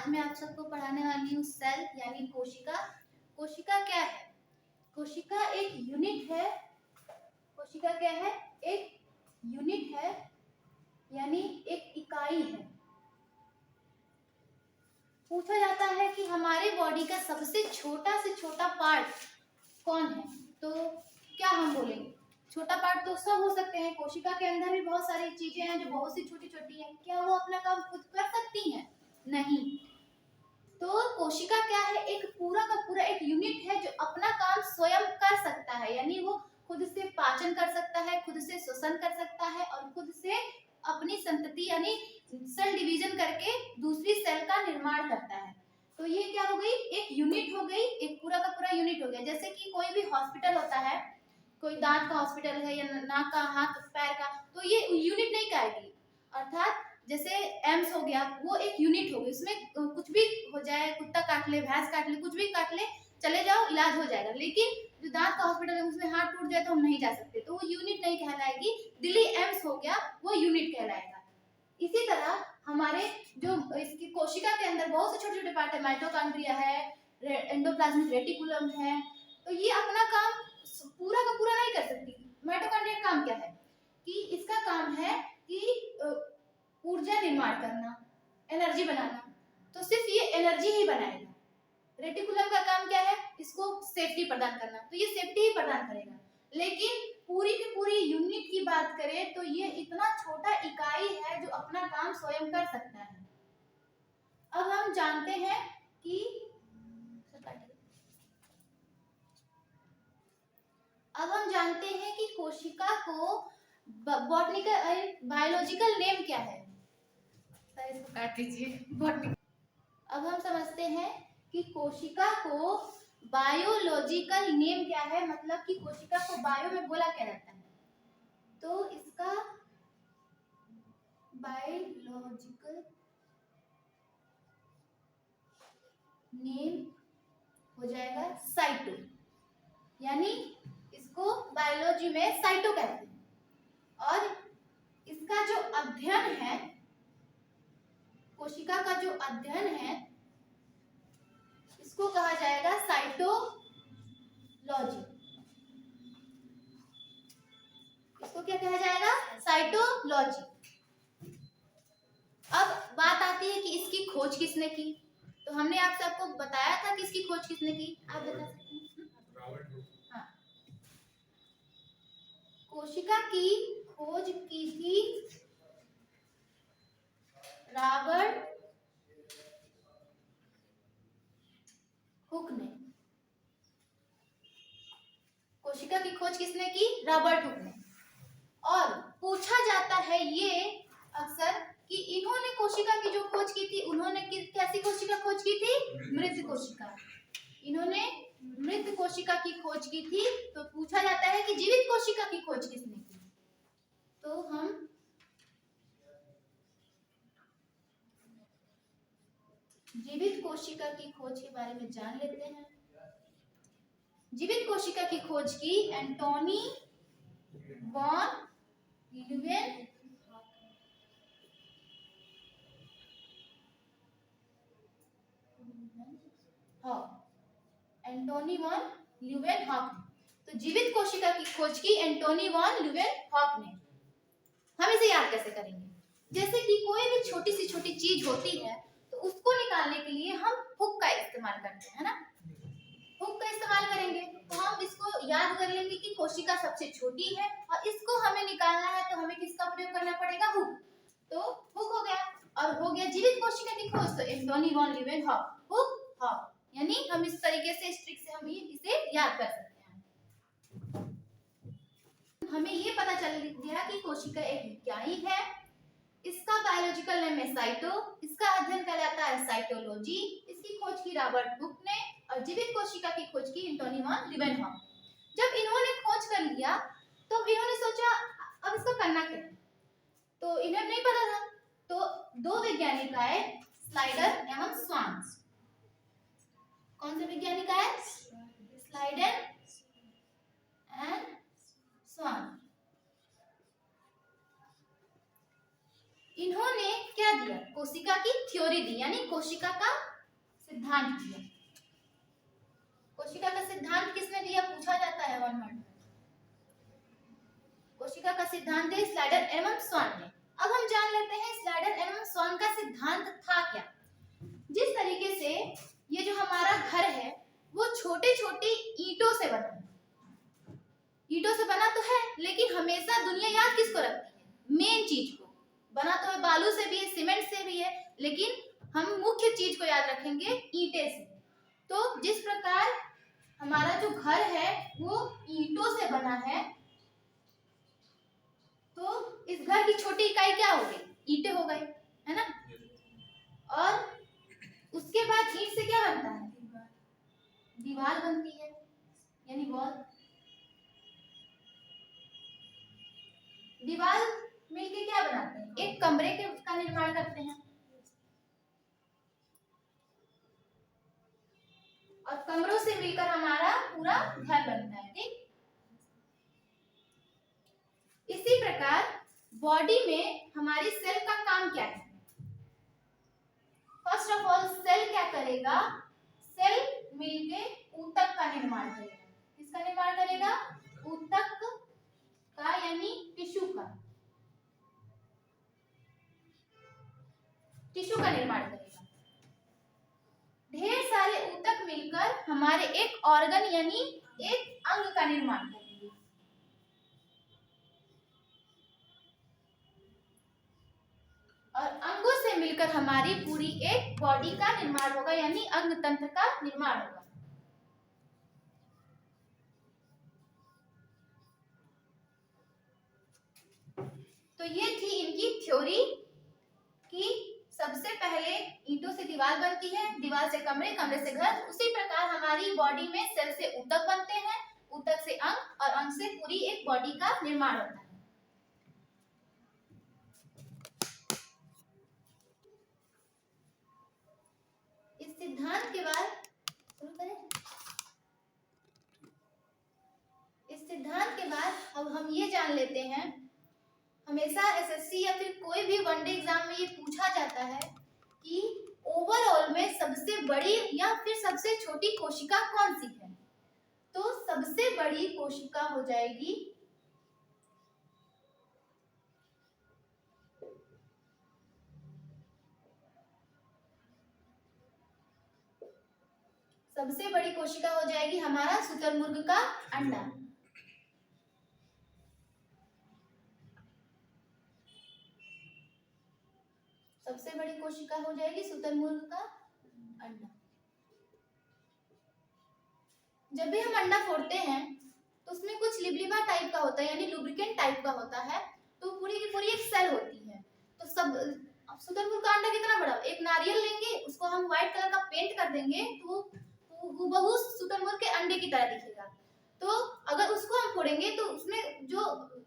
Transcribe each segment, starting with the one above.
आज मैं आप सबको पढ़ाने वाली हूँ सेल यानी कोशिका। कोशिका क्या है? कोशिका एक यूनिट है। कोशिका क्या है? एक यूनिट है यानी एक इकाई है। पूछा जाता है कि हमारे बॉडी का सबसे छोटा से छोटा पार्ट कौन है, तो क्या हम बोलेंगे? छोटा पार्ट तो सब हो सकते हैं। कोशिका के अंदर भी बहुत सारी चीजें हैं जो बहुत सी छोटी छोटी हैं। क्या वो अपना काम खुद कर सकती हैं? नहीं। तो कोशिका क्या है? एक पूरा का पूरा एक यूनिट है जो अपना काम स्वयं कर सकता है, यानी वो खुद से पाचन कर सकता है, खुद से श्वसन कर सकता है और खुद से अपनी संतति यानी सेल डिवीजन करके दूसरी सेल का निर्माण करता है। तो ये क्या हो गई? एक यूनिट हो गई, एक पूरा का पूरा यूनिट हो गया। जैसे कि कोई भी हॉस्पिटल होता है, कोई दांत का हॉस्पिटल है या नाक का, हाथ पैर का, तो ये यूनिट नहीं कहेगी। अर्थात जैसे एम्स हो गया, वो एक यूनिट हो गई, उसमें कुछ भी हो जाए, कुत्ता काट ले, भैंस काट ले, कुछ भी काट ले, चले जाओ, इलाज हो जाएगा। लेकिन जो दांत का हॉस्पिटल है उसमें हाथ टूट जाए तो हम नहीं जा सकते, तो वो यूनिट नहीं कहलाएगी। दिल्ली एम्स हो गया, वो यूनिट कहलाएगा। इसी तरह हमारे जो इसकी कोशिका के अंदर बहुत से छोटे छोटे पार्ट है, माइटोकॉन्ड्रिया है, एंडोप्लाज्मिक रेटिकुलम है, तो ये अपना काम पूरा का पूरा नहीं कर सकती। माइटोकॉन्ड्रिया का काम क्या है? कि इसका काम है कि ऊर्जा निर्माण करना, एनर्जी बनाना, तो सिर्फ ये एनर्जी ही बनाएगा। रेटिकुलम का काम क्या है? इसको सेफ्टी प्रदान करना, तो ये सेफ्टी ही प्रदान करेगा। लेकिन पूरी की पूरी यूनिट की बात करें तो ये इतना छोटा इकाई है जो अपना काम स्वयं कर सकता है। अब हम जानते हैं कि कोशिका को बॉटनिकल बायोलॉजिकल नेम क्या है? इसको काट दीजिए। अब हम समझते हैं कि कोशिका को बायोलॉजिकल नेम क्या है, मतलब कि कोशिका को बायो में बोला क्या जाता है, तो इसका बायोलॉजिकल नेम हो जाएगा साइटो, यानी इसको बायोलॉजी में साइटो कहते हैं। और इसका जो अध्ययन है, कोशिका का जो अध्ययन है, इसको कहा जाएगा साइटोलॉजी। इसको क्या कहा जाएगा? साइटोलॉजी। अब बात आती है कि इसकी खोज किसने की, तो हमने आप सबको बताया था कि इसकी खोज किसने की, आप बता सकते हैं? हाँ, कोशिका की खोज की थी रॉबर्ट हुक ने। कोशिका की खोज किसने की? रॉबर्ट हुक ने। और पूछा जाता है ये अक्सर कि इन्होंने कोशिका की जो खोज की थी, उन्होंने कैसी कोशिका खोज की थी? मृत कोशिका। इन्होंने मृत कोशिका की खोज की थी। तो पूछा जाता है कि जीवित कोशिका की खोज किसने की, तो हम जीवित कोशिका की खोज के बारे में जान लेते हैं। जीवित कोशिका की खोज की Antony von Leeuwen Antony van Leeuwenhoek ने। तो जीवित कोशिका की खोज की एंटोनी वॉन ल्यूवेनहॉक ने। हम इसे याद कैसे करेंगे? जैसे कि कोई भी छोटी सी छोटी चीज होती है तो उसको निकालने के लिए हम हुक का इस्तेमाल करते हैं ना, हुक का इस्तेमाल करेंगे। तो हम इसको याद कर लेंगे कि कोशिका सबसे छोटी है और इसको हमें निकालना है, तो हमें किसका प्रयोग करना पड़ेगा? हुक। तो हुक हो गया। और हो गया जीवित कोशिका की खोज, तो एंटोनी वॉन ल्यूवेनहॉक, हुक, हॉक, यानी हम इस तरीके से इस ट्रिक से हम इसे याद कर सकते हैं। हमें ये पता चल गया कि कोशिका एक इकाई है, इसका बायोलॉजिकल नेम है साइटो, इसका अध्ययन कहलाता है साइटोलॉजी, इसकी खोज की रॉबर्ट हुक ने और जीवित कोशिका की खोज की एंटोनी वॉन ल्यूवेनहॉक। जब इन्होंने खोज कर लिया तो इन्होंने सोचा अब इसको करना क्या है, तो इन्हें नहीं पता था। तो दो वैज्ञानिक आए, स्लाइडर एवं स्वान। कौन से वैज्ञानिक आए? स्लाइडर एंड स्वान। इन्होंने क्या दिया, कोशिका की थ्योरी दी, यानी कोशिका का सिद्धांत दिया। कोशिका का सिद्धांत किसने दिया, पूछा जाता है 1 मार्क। कोशिका का सिद्धांत है स्लाइडर एवं स्वान ने। अब हम जान लेते हैं स्लाइडर एवं स्वान का सिद्धांत था क्या। जिस तरीके से ये जो हमारा घर है वो छोटे छोटे ईंटों से बना है, ईंटों से बना तो है, लेकिन हमेशा दुनिया याद किसको रखती है, मेन चीज को। बना तो है बालू से भी है, सीमेंट से भी है, लेकिन हम मुख्य चीज को याद रखेंगे, ईंटे से। तो जिस प्रकार हमारा जो घर है वो ईंटों से बना है, तो इस घर की छोटी इकाई क्या हो गई, ईंटें हो गई, है ना। और उसके बाद ईंट से क्या बनता है, दीवार बनती है, यानी वॉल। दीवार मिलके क्या बनाते हैं, एक कमरे के का निर्माण करते हैं, और कमरों से मिलकर हमारा पूरा घर बनता है, ठीक। इसी प्रकार बॉडी में हमारी सेल का काम क्या है। फर्स्ट ऑफ ऑल सेल क्या करेगा, सेल मिलके ऊतक का निर्माण करेगा। किसका निर्माण करेगा, ऊतक का, यानी टिश्यू का, टिश्यू का निर्माण करेगा। ढेर सारे ऊतक मिलकर हमारे एक ऑर्गन यानी एक अंग का निर्माण करेंगे। और अंगों से मिलकर हमारी पूरी एक बॉडी का निर्माण होगा, यानी अंग तंत्र का निर्माण होगा। तो ये थी इनकी थ्योरी कि सबसे पहले ईंटों से दीवार बनती है, दीवार से कमरे, कमरे से घर। उसी प्रकार हमारी बॉडी में सेल से ऊतक बनते हैं, ऊतक से अंग, और अंग से पूरी एक बॉडी का निर्माण होता है। इस सिद्धांत के बाद शुरू करें। इस सिद्धांत के बाद अब हम ये जान लेते हैं, हमेशा एसएससी या फिर कोई भी वनडे एग्जाम में ये पूछा जाता है कि ओवरऑल में सबसे बड़ी या फिर सबसे छोटी कोशिका कौन सी है। तो सबसे बड़ी कोशिका हो जाएगी हमारा शुतुरमुर्ग का अंडा। सबसे बड़ी कोशिका हो जाएगी शुतुरमुर्ग का अंडा। जब भी हम अंडा फोड़ते हैं तो उसमें कुछ लिबलिबा टाइप का होता है, यानी लुब्रिकेंट टाइप का होता है। तो पूरी की पूरी एक सेल होती है। तो सब शुतुरमुर्ग का अंडा कितना बड़ा, एक नारियल लेंगे, उसको हम व्हाइट कलर का पेंट कर देंगे तो हूबहू शुतुरमुर्ग के अंडे की तरह दिखेगा। तो अगर उसको हम फोड़ेंगे तो उसमें जो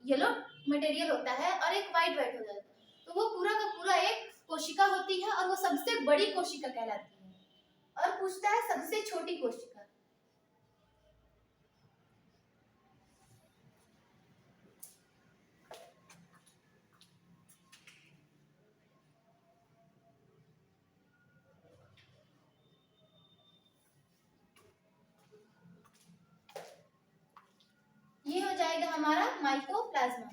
येलो मटेरियल होता है और एक व्हाइट व्हाइट हो जाता है, तो वो पूरा का पूरा एक कोशिका होती है, और वो सबसे बड़ी कोशिका कहलाती है। और पूछता है सबसे छोटी कोशिका। ये हो जाएगा हमारा माइकोप्लाज्मा।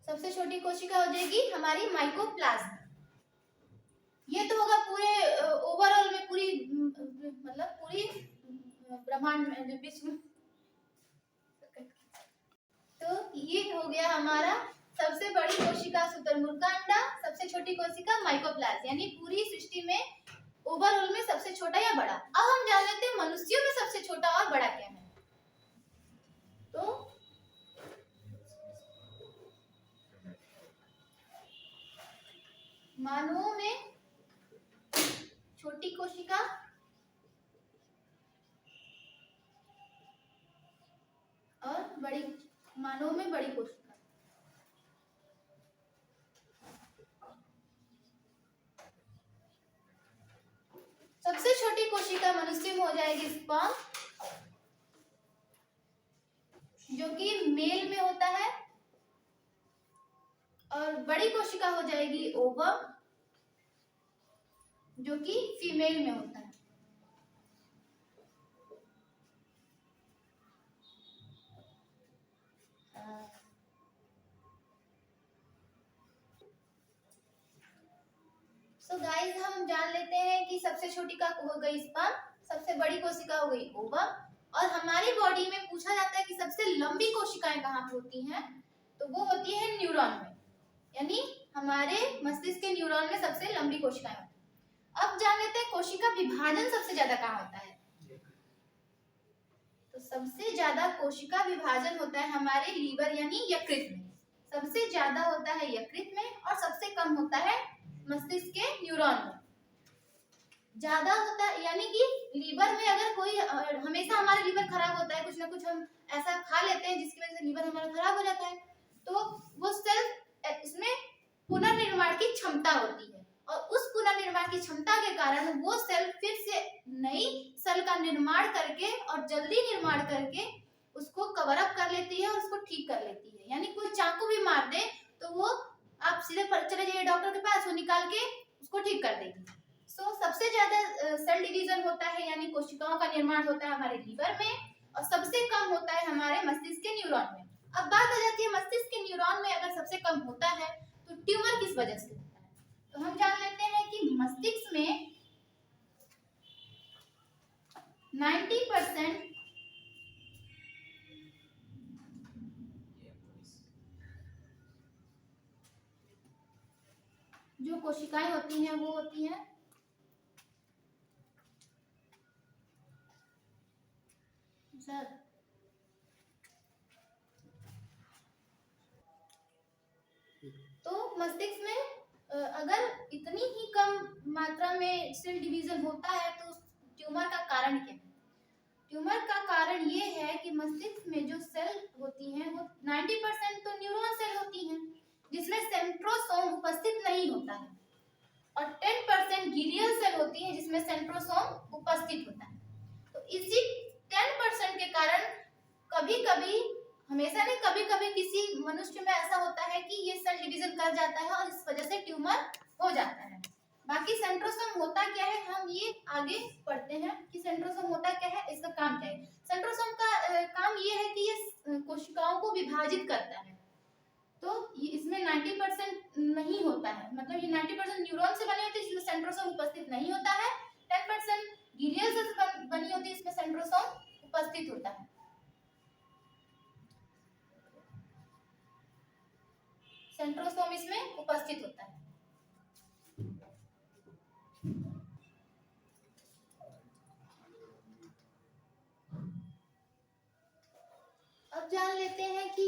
सबसे छोटी कोशिका हो जाएगी हमारी माइकोप्लाज्मा। ये तो होगा पूरे ओवरऑल में, पूरी मतलब पूरी ब्रह्मांड में, विश्व। तो ये हो गया हमारा सबसे बड़ी कोशिका शुतुरमुर्ग का अंडा, सबसे छोटी कोशिका माइकोप्लाज्मा, यानी पूरी सृष्टि में ओवरऑल में सबसे छोटा या बड़ा। अब हम जान लेते हैं मनुष्यों में सबसे छोटा और बड़ा क्या है। तो मानवों में छोटी कोशिका और बड़ी, मानव में बड़ी कोशिका। सबसे छोटी कोशिका मनुष्य में हो जाएगी स्पर्म, जो कि मेल में होता है, और बड़ी कोशिका हो जाएगी ओवम, जो कि फीमेल में होता है। सो गाइस, हम जान लेते हैं कि सबसे छोटी का हो गई स्पर्म, सबसे बड़ी कोशिका हो गई ओवम, और हमारी बॉडी में पूछा जाता है कि सबसे लंबी कोशिकाएं कहाँ पे होती हैं, तो वो होती है न्यूरॉन में, यानी हमारे मस्तिष्क के न्यूरॉन में सबसे लंबी कोशिकाएं होती हैं। अब जान लेते हैं कोशिका विभाजन सबसे ज्यादा कहाँ होता है। तो सबसे ज्यादा कोशिका विभाजन होता है हमारे लीवर यानी यकृत में, सबसे ज्यादा होता है यकृत में, और सबसे कम होता है मस्तिष्क के न्यूरॉन में। ज्यादा होता है यानी कि लीवर में अगर कोई हमेशा हमारा लीवर खराब होता है, कुछ ना कुछ हम ऐसा खा लेते हैं जिसकी वजह से लीवर हमारा खराब हो जाता है, तो वो सेल इसमें पुनर्निर्माण की क्षमता होती है, और उस पुनर्निर्माण की क्षमता के कारण वो सेल फिर से नई सेल का निर्माण करके और जल्दी निर्माण करके उसको कवर अप कर लेती है और उसको ठीक कर लेती है। यानी कोई चाकू भी मार दे तो वो आप सीधे चले जाइए डॉक्टर के पास, वो निकाल के उसको ठीक कर देगी। सबसे ज्यादा सेल डिवीजन होता है यानी कोशिकाओं का निर्माण होता है हमारे लीवर में, और सबसे कम होता है हमारे मस्तिष्क के न्यूरॉन में। अब बात आ जाती है मस्तिष्क के न्यूरॉन में अगर सबसे कम होता है तो ट्यूमर किस वजह से होता है। तो हम जान लेते हैं कि मस्तिष्क में 90% जो कोशिकाएं होती हैं वो होती हैं सर तो मस्तिष्क में अगर इतनी ही कम मात्रा में सेल डिवीजन होता है तो ट्यूमर का कारण क्या है। ट्यूमर का कारण ये है कि मस्तिष्क में जो सेल होती हैं वो 90% तो न्यूरॉन सेल होती हैं जिसमें सेंट्रोसोम उपस्थित नहीं होता है, और 10% ग्लियल सेल होती है जिसमें सेंट्रोसोम उपस्थित होता है। तो इसी 10% के कारण कभी कभी, हमेशा नहीं, कभी कभी किसी मनुष्य में ऐसा होता है कि ये सेल डिवीजन कर जाता है और इस वजह से ट्यूमर हो जाता है। बाकी सेंट्रोसोम होता क्या है हम ये आगे पढ़ते हैं कि सेंट्रोसोम होता क्या है, इसका काम क्या है। सेंट्रोसोम का काम ये है कि ये कोशिकाओं को विभाजित करता है। तो इसमें 90% नहीं होता है, मतलब ये 90% न्यूरॉन से बने होते हैं इसमें सेंट्रोसोम उपस्थित नहीं होता है। 10% ग्लियल से बनी होती है इसमें सेंट्रोसोम उपस्थित होता है। सेंट्रोसोम इसमें उपस्थित होता है। अब जान लेते हैं कि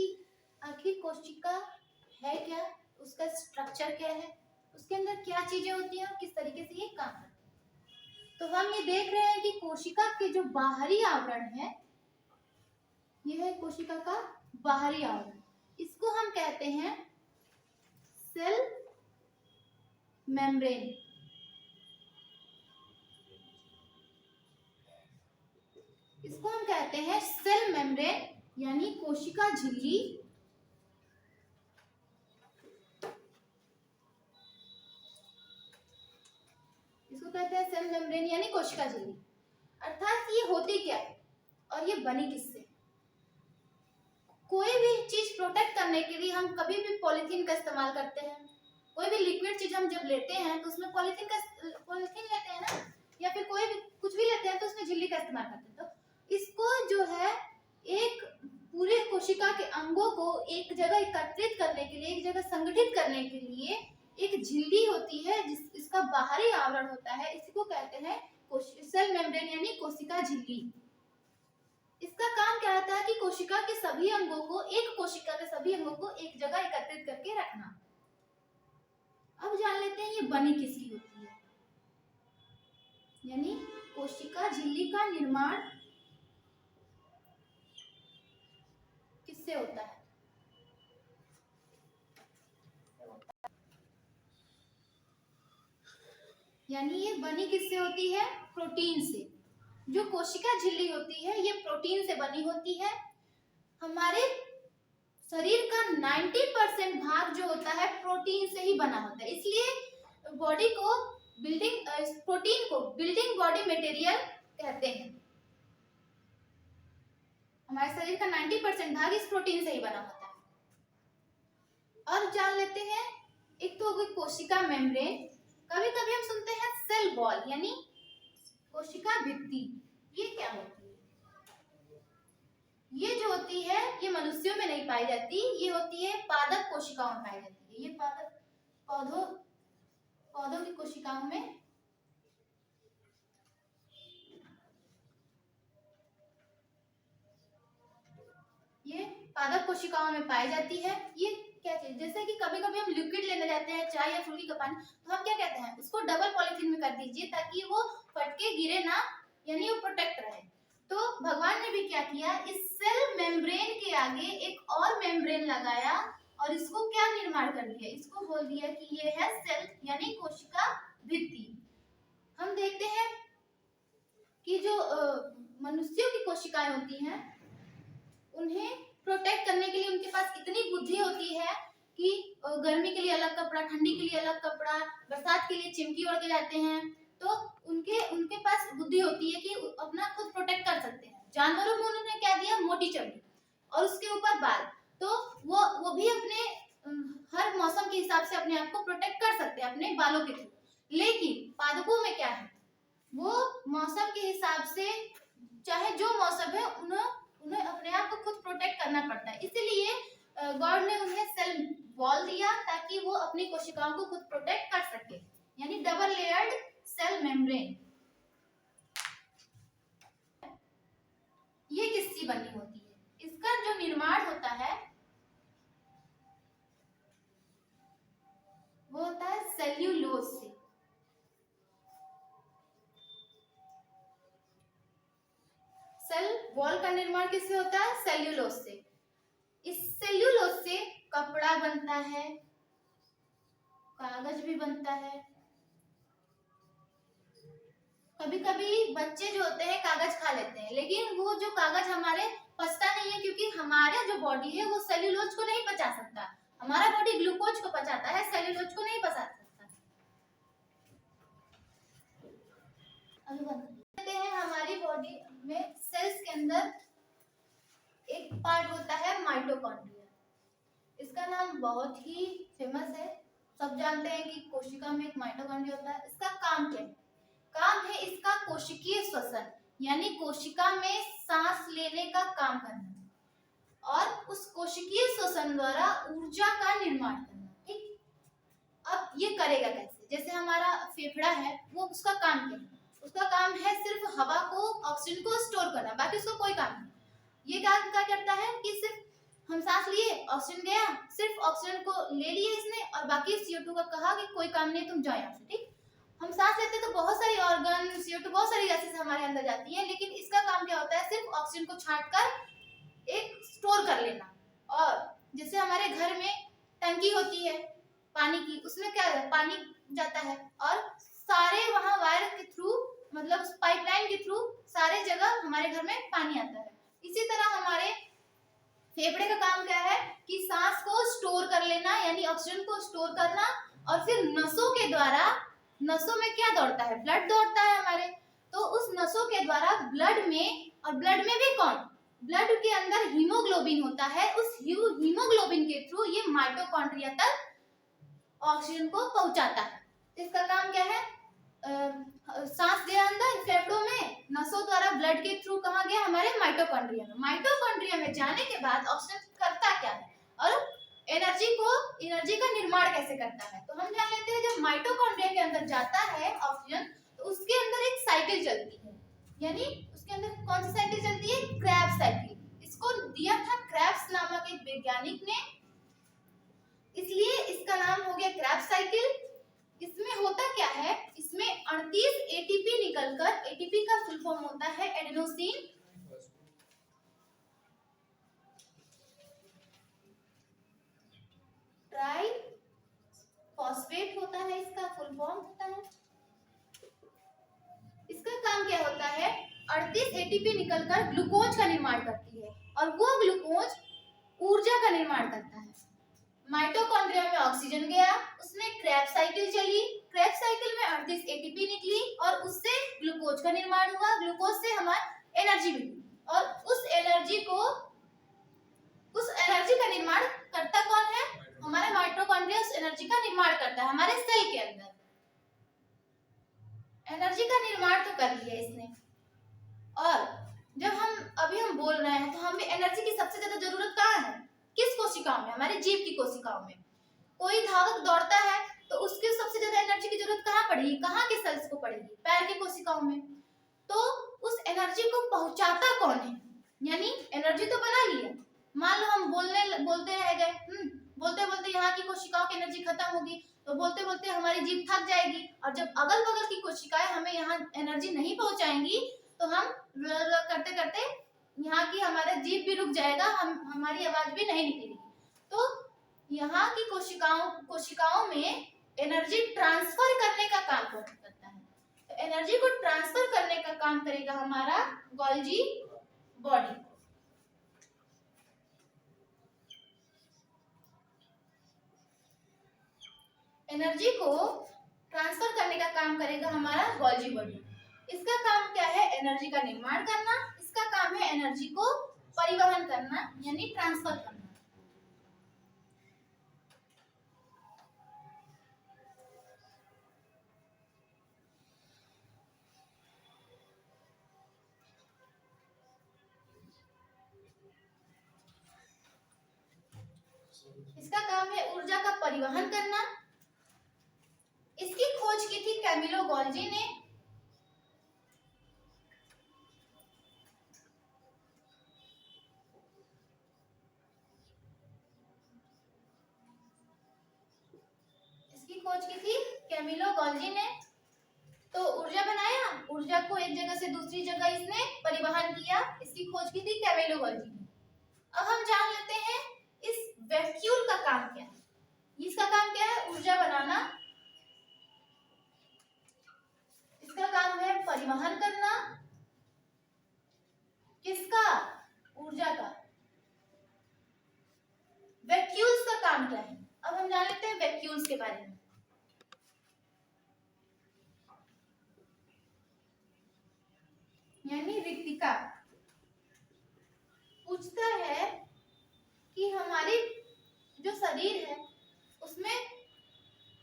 आखिर कोशिका है क्या, उसका स्ट्रक्चर क्या है, उसके अंदर क्या चीजें होती हैं और किस तरीके से ये काम करती है। तो हम ये देख रहे हैं कि कोशिका के जो बाहरी आवरण है, यह है कोशिका का बाहरी आवरण, इसको हम कहते हैं सेल मेम्ब्रेन। इसको हम कहते हैं सेल मेम्ब्रेन यानी कोशिका झिल्ली। इसको कहते हैं सेल मेम्ब्रेन यानी कोशिका झिल्ली। अर्थात ये होती क्या है और ये बनी किससे। कोई भी चीज प्रोटेक्ट करने के लिए हम कभी भी पॉलीथीन का इस्तेमाल करते हैं। कोई भी लिक्विड चीज हम जब लेते हैं तो उसमें पॉलीथीन लेते हैं ना, या फिर कोई भी कुछ भी लेते हैं तो उसमें झिल्ली का इस्तेमाल करते हैं। तो इसको जो है एक पूरे कोशिका के अंगों को एक जगह एकत्रित करने के लिए, एक जगह संगठित करने के लिए एक झिल्ली होती है इसका बाहरी आवरण होता है, इसी को कहते हैं सेल मेम्ब्रेन यानी कोशिका झिल्ली। इसका काम क्या होता है कि कोशिका के सभी अंगों को, एक कोशिका के सभी अंगों को एक जगह एकत्रित करके रखना। अब जान लेते हैं ये बनी किसकी होती है, यानी कोशिका झिल्ली का निर्माण किससे होता है। यानी ये बनी किससे होती है, प्रोटीन से। जो कोशिका झिल्ली होती है ये प्रोटीन से बनी होती है। हमारे शरीर का 90% भाग जो होता है प्रोटीन से ही बना होता है, इसलिए बॉडी को प्रोटीन को बिल्डिंग बॉडी मटेरियल कहते हैं। हमारे शरीर का 90% भाग इस प्रोटीन से ही बना होता है। और जान लेते हैं, एक तो हो गई कोशिका मेम्ब्रेन, कभी कभी हम सुनते हैं सेल वॉल यानी कोशिका भित्ति। ये क्या होती है? ये जो होती है ये मनुष्यों में नहीं पाई जाती, ये होती है पादप कोशिकाओं में पाई जाती है। ये पादप पौधों की कोशिकाओं में ये पादप कोशिकाओं में पाई जाती है। ये क्या चीज, जैसे कि कभी कभी हम लिक्विड लेने जाते हैं, चाय या फुल्की का पानी, तो हम क्या कहते हैं, उसको डबल पॉलीथीन में कर दीजिए ताकि वो फटके गिरे ना, यानी वो प्रोटेक्ट रहे। तो भगवान ने भी क्या किया, इस सेल मेम्ब्रेन के आगे एक और मेम्ब्रेन लगाया और इसको क्या निर्माण कर दिया, इसको बोल दिया कि ये है सेल यानी कोशिका भित्ति। हम देखते हैं कि जो मनुष्यों की कोशिकाएं होती हैं उन्हें प्रोटेक्ट करने के लिए उनके पास इतनी बुद्धि होती है कि गर्मी के लिए अलग कपड़ा, ठंडी के लिए अलग कपड़ा, बरसात के लिए चिमकी ओढ़ के जाते हैं। तो उनके पास बुद्धि होती है कि अपना खुद प्रोटेक्ट कर सकते हैं। जानवरों में उन्होंने क्या दिया, मोटी चमड़ी और उसके ऊपर बाल, तो वो भी अपने हर मौसम के हिसाब से अपने आप को प्रोटेक्ट कर सकते हैं अपने बालों के थ्रू। लेकिन पादपों में क्या है, वो मौसम के हिसाब से चाहे जो मौसम है उन्हें अपने आप को खुद प्रोटेक्ट करना पड़ता है। इसीलिए गॉड ने उन्हें सेल वॉल दिया ताकि वो अपनी कोशिकाओं को खुद प्रोटेक्ट कर सके, यानी डबल लेयर्ड सेल मेम्ब्रेन। ये किससे बनी होती है, इसका जो निर्माण होता है वो होता है सेल्यूलोज से। सेल वॉल का निर्माण किससे होता है, सेल्यूलोज से। इस सेल्यूलोज से कपड़ा बनता है, कागज भी बनता है। कभी कभी बच्चे जो होते हैं कागज खा लेते हैं, लेकिन वो जो कागज हमारे पचता नहीं है, क्योंकि हमारा जो बॉडी है वो सेल्यूलोज को नहीं पचा सकता। हमारा बॉडी ग्लूकोज को पचाता है, सेल्यूलोज को नहीं पचा सकता। अभी बताते हैं, हमारी बॉडी में सेल्स के अंदर एक पार्ट होता है माइटोकॉन्ड्रिया। इसका नाम बहुत ही फेमस है, सब जानते हैं कि कोशिका में एक माइटोकॉन्ड्रिया होता है। इसका काम क्या है, काम है इसका कोशिकीय श्वसन, यानी कोशिका में सांस लेने का काम करना और उस कोशिकीय श्वसन द्वारा ऊर्जा का निर्माण करना। ठीक, अब ये करेगा कैसे, जैसे हमारा फेफड़ा है, वो उसका काम क्या है, उसका काम है सिर्फ हवा को, ऑक्सीजन को स्टोर करना, बाकी उसका कोई काम नहीं। ये काम क्या करता है कि सिर्फ हम सांस लिए, ऑक्सीजन गया, सिर्फ ऑक्सीजन को ले लिए इसने और बाकी CO2 का कहा कि कोई काम नहीं, तुम जाओ यहाँ से। ठीक, हम सांस लेते तो बहुत सारी ऑर्गन, CO2 बहुत सारी गैसेस हमारे अंदर जाती है, लेकिन इसका काम क्या होता है, सिर्फ ऑक्सीजन को छांटकर एक स्टोर कर लेना। और जैसे हमारे घर में टंकी होती है पानी की, उसमें क्या है, पानी जाता है और सारे वहां वायर के थ्रू, मतलब पाइपलाइन के थ्रू सारे जगह हमारे घर में पानी आता है। इसी तरह हमारे फेफड़े का काम क्या है कि सांस को स्टोर कर लेना, यानी ऑक्सीजन को स्टोर करना, और फिर नसों के द्वारा, नसों में क्या दौड़ता है, ब्लड दौड़ता है हमारे, तो उस नसों के द्वारा ब्लड में, और ब्लड में भी कौन, ब्लड के अंदर हीमोग्लोबिन होता है, उस हीमोग्लोबिन के थ्रू ये माइटोकॉन्ड्रिया तक ऑक्सीजन को पहुंचाता है। इसका काम क्या है, सांस गया अंदर फेफड़ों में, नसों द्वारा ब्लड के थ्रू कहाँ गया, हमारे माइटोकॉन्ड्रिया में। माइटोकॉन्ड्रिया में जाने के बाद ऑक्सीजन करता क्या है और एनर्जी का निर्माण कैसे करता है, तो हम जान लेते हैं। जब माइटोकॉन्ड्रिया के अंदर जाता है ऑक्सीजन, तो उसके अंदर एक साइकिल चलती है, यानी उसके अंदर कौन सी साइकिल चलती है, क्रेब्स साइकिल। इसको दिया था क्रेब्स नामक एक वैज्ञानिक ने, इसलिए इसका नाम हो गया क्रेब्स साइकिल। इसमें होता क्या है, इसमें 38 ATP निकलकर, ATP का फुल फॉर्म होता है एडेनोसिन ट्राई फॉस्फेट होता है, इसका फुल फॉर्म होता है। इसका काम क्या होता है, 38 ATP निकलकर ग्लूकोज का निर्माण करती है और वो ग्लूकोज ऊर्जा का निर्माण करता है। माइटोकॉन्ड्रिया में ऑक्सीजन गया, उसमें क्रेब्स साइकिल चली, क्रेब्स साइकिल में 38 एटीपी निकली और उससे ग्लूकोज का निर्माण हुआ, ग्लूकोज से हमारी एनर्जी मिली और उस एनर्जी का निर्माण करता कौन है? हमारे माइटोकॉन्ड्रिया उस एनर्जी का निर्माण करता है हमारे सेल के अंदर। एनर्जी का निर्माण तो कर लिया इसने, और जब हम बोल रहे हैं तो हमें एनर्जी की सबसे ज्यादा जरूरत कहाँ है? किस कोशिकाओं में? हमारे जीव की कोशिकाओं में। कोई धावक दौड़ता है तो उसके सबसे ज्यादा एनर्जी की जरूरत कहाँ पड़ेगी? कहाँ के सेल्स को पड़ेगी? पैर के कोशिकाओं में। तो उस एनर्जी को पहुंचाता कौन है? यानी एनर्जी तो बना लिया, मान लो हम बोलते रह गए, बोलते बोलते यहाँ की कोशिकाओं की एनर्जी खत्म होगी, तो बोलते बोलते हमारी जीभ थक जाएगी, और जब अगल बगल की कोशिकाएं हमें यहाँ एनर्जी नहीं पहुंचाएंगी तो हम करते करते यहाँ की हमारा जीभ भी रुक जाएगा, हमारी आवाज भी नहीं निकलेगी। तो यहाँ की कोशिकाओं में एनर्जी ट्रांसफर करने का काम करता है। तो एनर्जी को ट्रांसफर करने का काम करेगा हमारा गोल्जी बॉडी। एनर्जी को ट्रांसफर करने का काम करेगा हमारा गोल्जी बॉडी। इसका काम क्या है? एनर्जी का निर्माण करना। इसका काम है एनर्जी को परिवहन करना, यानी ट्रांसफर करना। इसका काम है ऊर्जा का परिवहन करना। इसकी खोज की थी कैमिलो गोल्जी ने। खोज की थी कैमिलो गोल्जी ने। तो ऊर्जा बनाया, ऊर्जा को एक जगह से दूसरी जगह इसने परिवहन किया, इसकी खोज की थी कैमिलो गोल्जी ने। अब हम जान लेते हैं इस वैक्यूल का काम क्या है। इसका काम क्या है? ऊर्जा बनाना। इसका काम है परिवहन करना। किसका? ऊर्जा का। वैक्यूल्स का काम क्या है? अब हम जान लेते हैं वैक्यूल्स के बारे में। यानी रिक्तिका। पूछता है कि हमारी जो शरीर है उसमें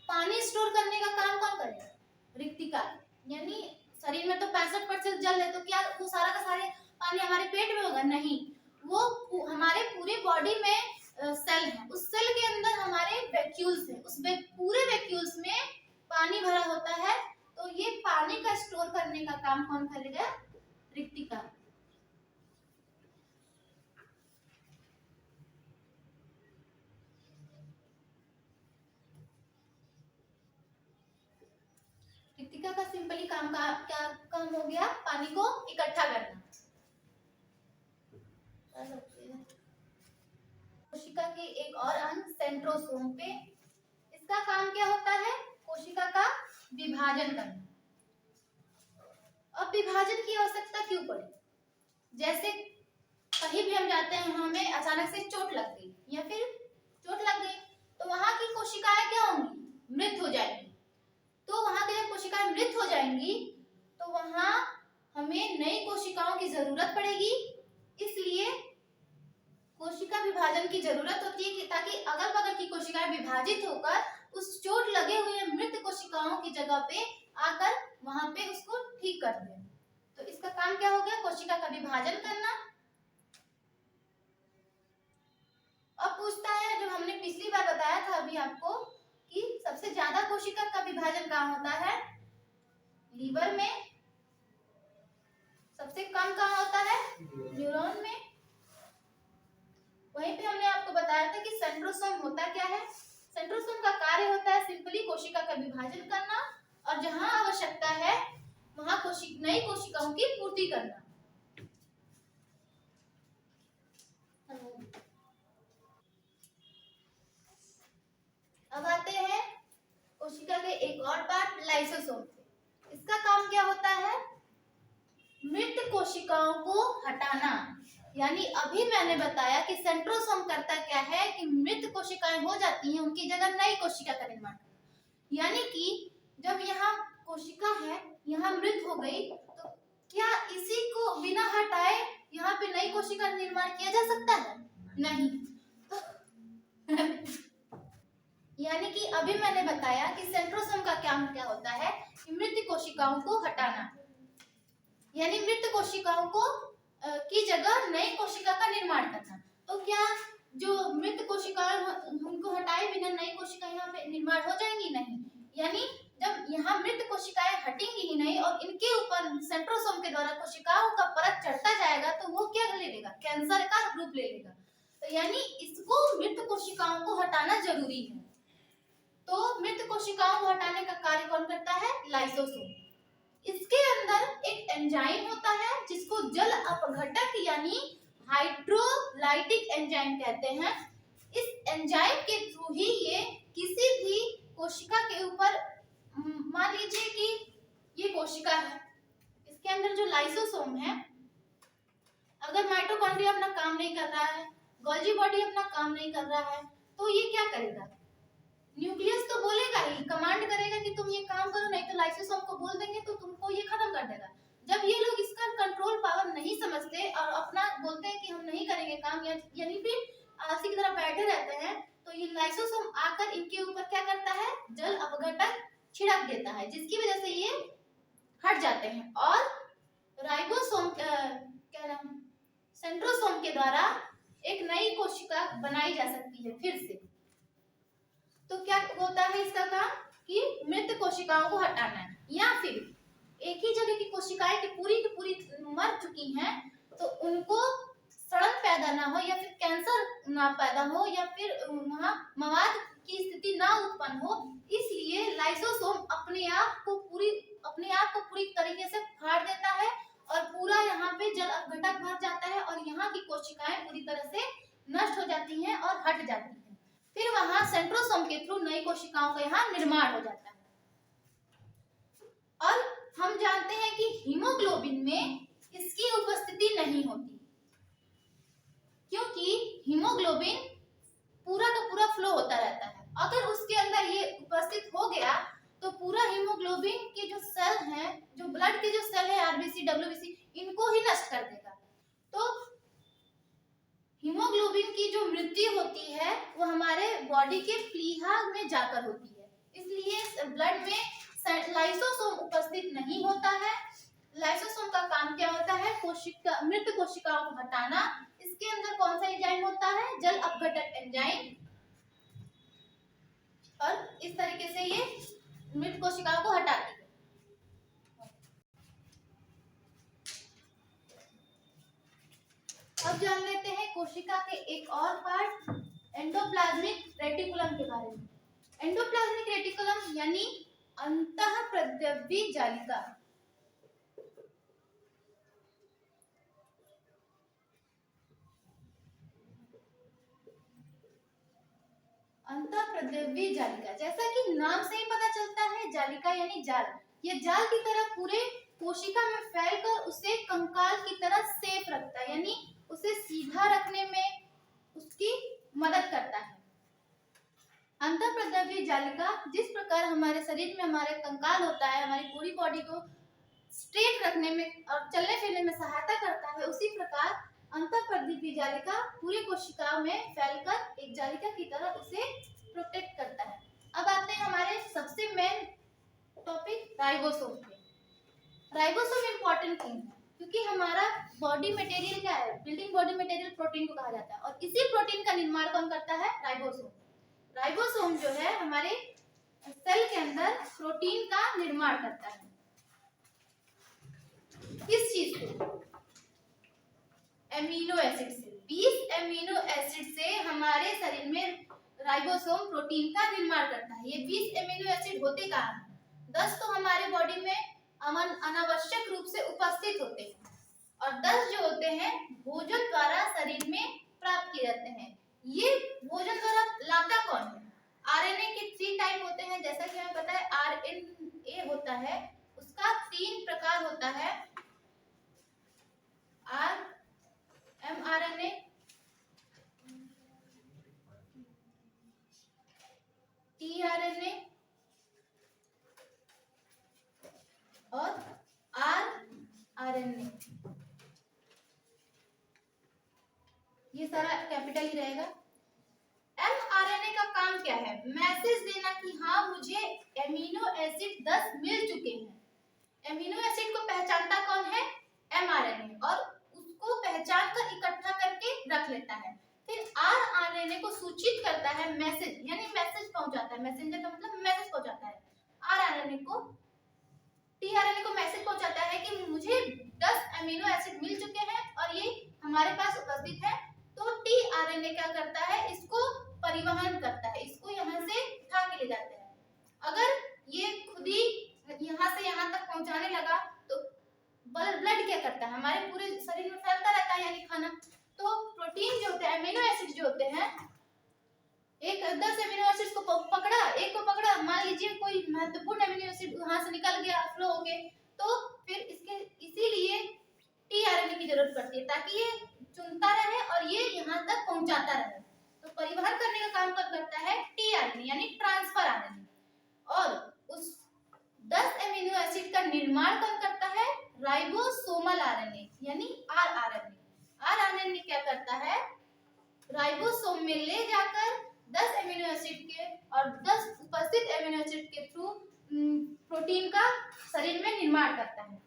पानी स्टोर करने का काम कौन करेगा? रिक्तिका। यानी शरीर में तो 65% जल है, तो क्या वो सारा का सारे पानी हमारे पेट में होगा? नहीं, वो हमारे पूरे बॉडी में सेल है, उस सेल के अंदर हमारे वैक्यूल्स है, उस पूरे वैक्यूल्स में पानी भरा होता है। तो ये पानी का स्टोर करने का काम कौन करेगा? रिक्तिका। रिक्तिका का सिंपली काम का क्या काम हो गया? पानी को इकट्ठा करना। कोशिका के एक और अंग सेंट्रोसोम पे, इसका काम क्या होता है? कोशिका का विभाजन करना। अब विभाजन की आवश्यकता क्यों पड़ी? जैसे कहीं भी हम जाते हैं, हमें अचानक से चोट लग गई या फिर चोट लग गई, तो वहां की कोशिकाएं क्या होंगी? मृत हो जाएंगी। तो वहां की जब कोशिकाएं मृत हो जाएंगी तो वहां हमें नई कोशिकाओं की जरूरत पड़ेगी। इसलिए कोशिका विभाजन की जरूरत होती है कि ताकि अगल बगल की कोशिकाएं विभाजित होकर उस चोट लगे हुए मृत कोशिकाओं की जगह पे आकर वहां पे उसको ठीक कर दें। तो इसका काम क्या हो गया? कोशिका का विभाजन करना। अब पूछता है, जो हमने पिछली बार बताया था अभी आपको, कि सबसे ज्यादा कोशिका का विभाजन कहाँ होता है? लीवर में। सबसे कम कहाँ होता है? न्यूरॉन में। वहीं पे हमने आपको बताया था कि सेंट्रोसोम होता क्या है? सेंट्रोसोम का कार्य होता है सिंपली कोशिका का विभाजन करना, और जहां आवश्यकता है वहां नई कोशिकाओं की पूर्ति करना। अब आते हैं कोशिका के एक और पार्ट, लाइसोसोम पे। इसका काम क्या होता है? मृत कोशिकाओं को हटाना। यानी अभी मैंने बताया कि सेंट्रोसोम करता क्या है कि मृत कोशिकाएं हो जाती हैं, उनकी जगह नई कोशिका का निर्माण। यानी कि जब यहाँ कोशिका है, यहाँ मृत हो गई, तो क्या इसी को बिना हटाए यहाँ पे नई कोशिका का निर्माण किया जा सकता है? नहीं। यानी कि अभी मैंने बताया कि सेंट्रोसोम का काम क्या होता है कि मृत कोशिकाओं को हटाना, यानी मृत कोशिकाओं को की जगह नई कोशिका का निर्माण करना। तो क्या जो मृत कोशिकाएं उनको हटाए बिना नई कोशिका यहाँ पे निर्माण हो जाएंगी? नहीं। यानी जब यहाँ मृत कोशिकाएं हटेंगी ही नहीं और इनके ऊपर सेंट्रोसोम के द्वारा कोशिकाओं का परत चढ़ता जाएगा तो वो क्या ले लेगा? कैंसर का रूप ले लेगा। तो यानी इसको मृत कोशिकाओं को हटाना जरूरी है। तो मृत कोशिकाओं को हटाने का कार्य कौन करता है? लाइसोसोम। इसके अंदर एक एंजाइम होता है जिसको जल अपघटक यानी हाइड्रोलाइटिक एंजाइम कहते हैं। इस एंजाइम के थ्रू ही ये किसी भी कोशिका के ऊपर, मान लीजिए कि ये कोशिका है, इसके अंदर जो लाइसोसोम है, अगर माइटोकॉन्ड्रिया अपना काम नहीं कर रहा है, गोल्जी बॉडी अपना काम नहीं कर रहा है, तो ये क्या करेगा? न्यूक्लियस तो बोलेगा ही, कमांड करेगा कि तुम ये काम करो, नहीं तो लाइसोसोम को बोल देंगे तो तुमको ये खत्म कर देगा। जब ये लोग इसका कंट्रोल पावर नहीं समझते और अपना बोलते हैं कि हम नहीं करेंगे काम, यानी फिर आलसी की तरह बैठे रहते हैं, तो ये लाइसोसोम आकर इनके ऊपर क्या करता है? जल अपघटक छिड़क देता है, जिसकी वजह से ये हट जाते हैं और राइबोसोम क्या नाम, सेंट्रोसोम के द्वारा एक नई कोशिका बनाई जा सकती है फिर से। तो क्या होता है इसका काम कि मृत कोशिकाओं को हटाना है, या फिर एक ही जगह की कोशिकाएं की पूरी मर चुकी हैं तो उनको सड़न पैदा ना हो या फिर कैंसर ना पैदा हो या फिर वहां मवाद की स्थिति ना उत्पन्न हो, इसलिए लाइसोसोम अपने आप को पूरी तरीके से फाड़ देता है और पूरा यहाँ पे जल अपघटक भर जाता है और यहाँ की कोशिकाएं पूरी तरह से नष्ट हो जाती हैं और हट जाती हैं। फिर वहां सेंट्रोसोम के थ्रू नई कोशिकाओं का यहाँ निर्माण हो जाता है। और हम जानते हैं कि हीमोग्लोबिन में इसकी उपस्थिति नहीं होती, क्योंकि हीमोग्लोबिन पूरा का पूरा फ्लो होता रहता है। अगर उसके अंदर ये उपस्थित हो गया तो पूरा हीमोग्लोबिन के जो सेल हैं, जो ब्लड के जो सेल है, आरबीसी, डब्ल्यूबीसी, इनको ही नष्ट कर देगा। तो हीमोग्लोबिन की जो मृत्यु होती है वो हमारे बॉडी के प्लीहा में जाकर होती है, इसलिए ब्लड में लाइसोसोम उपस्थित नहीं होता है। लाइसोसोम का काम क्या होता है? मृत कोशिकाओं को हटाना। इसके अंदर कौन सा एंजाइम होता है? जल अपघटक एंजाइम। और इस तरीके से ये मृत कोशिकाओं को हटाती है। अब जान लेते हैं कोशिका के एक और पार्ट, एंडोप्लाज्मिक रेटिकुलम के बारे में। एंडोप्लाज्मिक रेटिकुलम यानी अंतःप्रद्रव्य जालिका। अंतःप्रद्रव्य जालिका, जैसा कि नाम से ही पता चलता है, जालिका यानी जाल। यह जाल की तरह पूरे कोशिका में फैलकर उसे कंकाल की तरह सेफ रखता है, यानी उसे सीधा रखने में उसकी मदद करता है। अंतःप्रद्रव्य जालिका जिस प्रकार हमारे शरीर में हमारे कंकाल होता है, हमारी पूरी बॉडी को स्ट्रेट रखने में और चलने फिरने में सहायता करता है, उसी प्रकार अंतःप्रद्रव्य जालिका पूरी कोशिका में फैलकर एक जालिका की तरह उसे प्रोटेक्ट करता है। अब आते हैं हमारे सबसे मेन टॉपिक राइबोसोम पे। राइबोसोम इम्पोर्टेंट थिंग है क्योंकि हमारा बॉडी मटेरियल क्या है? बिल्डिंग बॉडी मटेरियल प्रोटीन को कहा जाता है, और इसी प्रोटीन का निर्माण कौन करता है? राइबोसोम। राइबोसोम जो है हमारे सेल के अंदर प्रोटीन का निर्माण करता है। किस चीज से? एमिनो एसिड से। 20 एमिनो एसिड से हमारे शरीर में राइबोसोम प्रोटीन का निर्माण करता है। ये 20 एमिनो एसिड होते कहाँ हैं? 10 तो हमारे बॉडी में अनावश्यक रूप से उपस्थित होते हैं और 10 जो होते हैं भोजन द्वारा शरीर में प्राप्त किए जाते हैं। ये भोजन द्वारा लाता कौन है? आरएनए के 3 टाइप होते हैं, जैसा कि हमें पता है आरएनए होता है, उसका 3 प्रकार होता है, mRNA tRNA और rRNA, ये सारा कैपिटल ही रहेगा। mRNA का काम क्या है? मैसेज देना कि हाँ मुझे एमिनो एसिड 10 मिल चुके हैं। एमिनो एसिड को पहचानता कौन है? mRNA, और उसको पहचान कर इकट्ठा करके रख लेता है। फिर rRNA को सूचित करता है, मैसेज यानी मैसेज पहुंचाता है, मैसेंजर का मतलब मैसेज पहुंचाता है। rRNA को tRNA को मैसेज पहुंचाता है कि मुझे 10 एमिनो एसिड मिल चुके हैं और ये हमारे पास उपस्थित है। तो tRNA क्या करता है? इसको परिवहन करता है, इसको यहाँ से उठा के ले जाते हैं। अगर ये खुद ही यहाँ से यहाँ तक पहुंचाने लगा तो ब्लड क्या करता है? हमारे पूरे शरीर में फैलता रहता है, यानी खाना। तो प्रोटीन जो होते हैं, एमिनो एसिड जो होते हैं, एक 10 एमिनो एसिड को पकड़ा, एक को पकड़ा, मान लीजिए कोई महत्वपूर्ण एमिनो एसिड वहां से निकल गया, फ्लो हो गए, तो फिर इसके इसीलिए tRNA की जरूरत पड़ती है, ताकि ये चुनता रहे और ये यहाँ तक पहुंचाता रहे। तो परिवहन करने का काम कौन करता है? tRNA यानी ट्रांसफर आरएनए। और उस 10 एमिनो एसिड का निर्माण कौन करता है? राइबोसोमल आरएनए यानी rRNA। rRNA क्या करता है? राइबोसोम में ले जाकर 10 एमिनो एसिड के और 10 उपस्थित एमिनो एसिड के थ्रू प्रोटीन का शरीर में निर्माण करता है।